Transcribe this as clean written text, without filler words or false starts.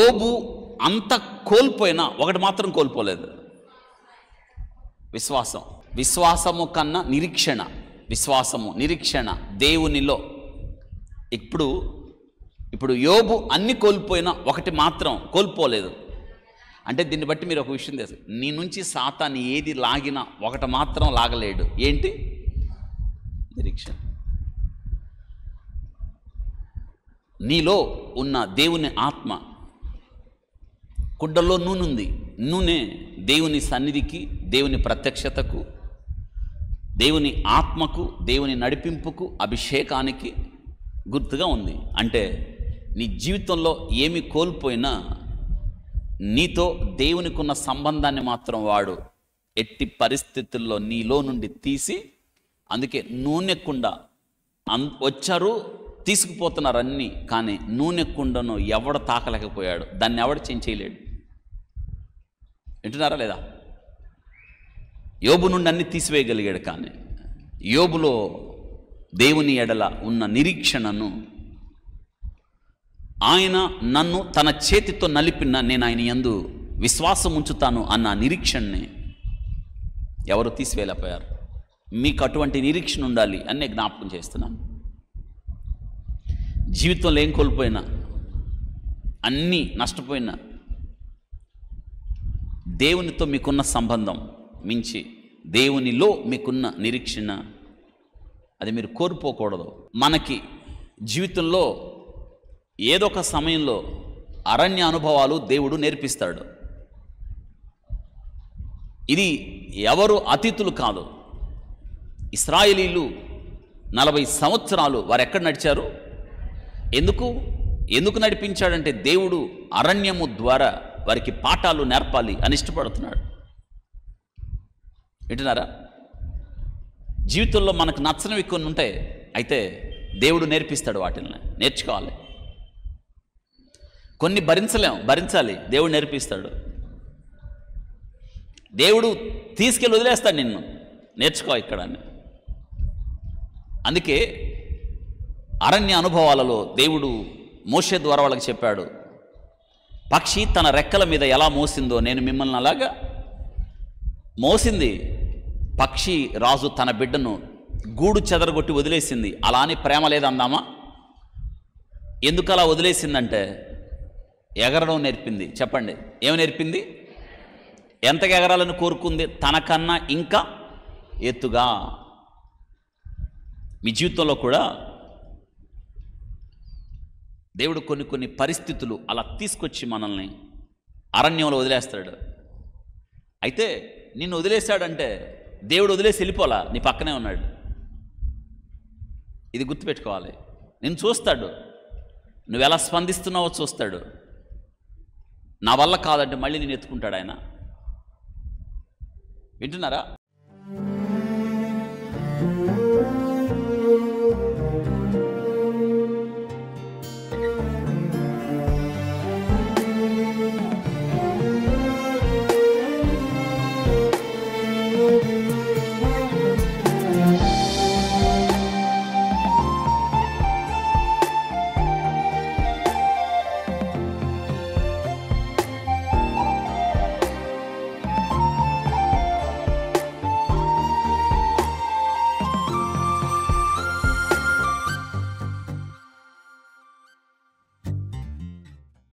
యోబు అంత కోల్పోయినా ఒకటి మాత్రం కోల్పోలేదు, విశ్వాసం. విశ్వాసము కన్నా నిరీక్షణ, విశ్వాసము నిరీక్షణ దేవునిలో. ఇప్పుడు యోబు అన్ని కోల్పోయినా ఒకటి మాత్రం కోల్పోలేదు. అంటే దీన్ని బట్టి మీరు ఒక విషయం తెలుసు, నీ నుంచి సాతాను ఏది లాగినా ఒకటి మాత్రం లాగలేడు. ఏంటి? నిరీక్షణ. నీలో ఉన్న దేవుని ఆత్మ, కుండల్లో నూనె ఉంది. నూనె దేవుని సన్నిధికి, దేవుని ప్రత్యక్షతకు, దేవుని ఆత్మకు, దేవుని నడిపింపుకు, అభిషేకానికి గుర్తుగా ఉంది. అంటే నీ జీవితంలో ఏమి కోల్పోయినా నీతో దేవునికి ఉన్న సంబంధాన్ని మాత్రం వాడు ఎట్టి పరిస్థితుల్లో నీలో నుండి తీసి, అందుకే నూనె కుండ వచ్చారు తీసుకుపోతున్నారు అన్నీ, కానీ నూనె కుండను ఎవడు తాకలేకపోయాడు, దాన్ని ఎవడు చేయలేడు. వింటున్నారా లేదా? యోబు నుండి అన్ని తీసివేయగలిగాడు, కానీ యోబులో దేవుని ఎడల ఉన్న నిరీక్షణను, ఆయన నన్ను తన చేతితో నలిపిన నేను ఆయన యందు విశ్వాసం ఉంచుతాను అన్న నిరీక్షణని ఎవరు తీసివేయలేకపోయారు. మీకు అటువంటి నిరీక్షణ ఉండాలి అని నేను జ్ఞాపకం చేస్తున్నాను. జీవితంలో ఏం కోల్పోయినా, అన్నీ నష్టపోయినా, దేవునితో మీకున్న సంబంధం మించి దేవునిలో మీకున్న నిరీక్షణ, అది మీరు కోల్పోకూడదు. మనకి జీవితంలో ఏదో ఒక సమయంలో అరణ్య అనుభవాలు దేవుడు నేర్పిస్తాడు. ఇది ఎవరు అతిథులు కాదు. ఇశ్రాయేలీలు 40 సంవత్సరాలు వారు ఎక్కడ నడిచారు? ఎందుకు నడిపించాడంటే దేవుడు అరణ్యము ద్వారా వారికి పాఠాలు నేర్పాలి అని ఇష్టపడుతున్నాడు. వింటున్నారా? జీవితంలో మనకు నచ్చనివి కొన్ని ఉంటాయి, అయితే దేవుడు నేర్పిస్తాడు, వాటిని నేర్చుకోవాలి. కొన్ని భరించాలి, దేవుడు నేర్పిస్తాడు. దేవుడు తీసుకెళ్ళి వదిలేస్తాడు నిన్ను, నేర్చుకో ఇక్కడ అని. అందుకే అరణ్య అనుభవాలలో దేవుడు మోషే ద్వారా వాళ్ళకి చెప్పాడు, పక్షి తన రెక్కల మీద ఎలా మోసిందో నేను మిమ్మల్ని అలాగా మోసింది. పక్షి రాజు తన బిడ్డను గూడు చెదరగొట్టి వదిలేసింది, అలా అని ప్రేమ లేదందామా? ఎందుకు అలా వదిలేసిందంటే ఎగరడం నేర్పింది. చెప్పండి, ఏమి నేర్పింది? ఎంతగా ఎగరాలని కోరుకుంది? తనకన్నా ఇంకా ఎత్తుగా. మీ జీవితంలో కూడా దేవుడు కొన్ని పరిస్థితులు అలా తీసుకొచ్చి మనల్ని అరణ్యంలో వదిలేస్తాడు. అయితే నిన్ను వదిలేశాడంటే దేవుడు వదిలేసి వెళ్ళిపోలా, నీ పక్కనే ఉన్నాడు. ఇది గుర్తుపెట్టుకోవాలి. నేను చూస్తాడు, నువ్వు ఎలా స్పందిస్తున్నావో చూస్తాడు. నా వల్ల కాదంటే మళ్ళీ నేను ఎత్తుకుంటాడు ఆయన. వింటున్నారా?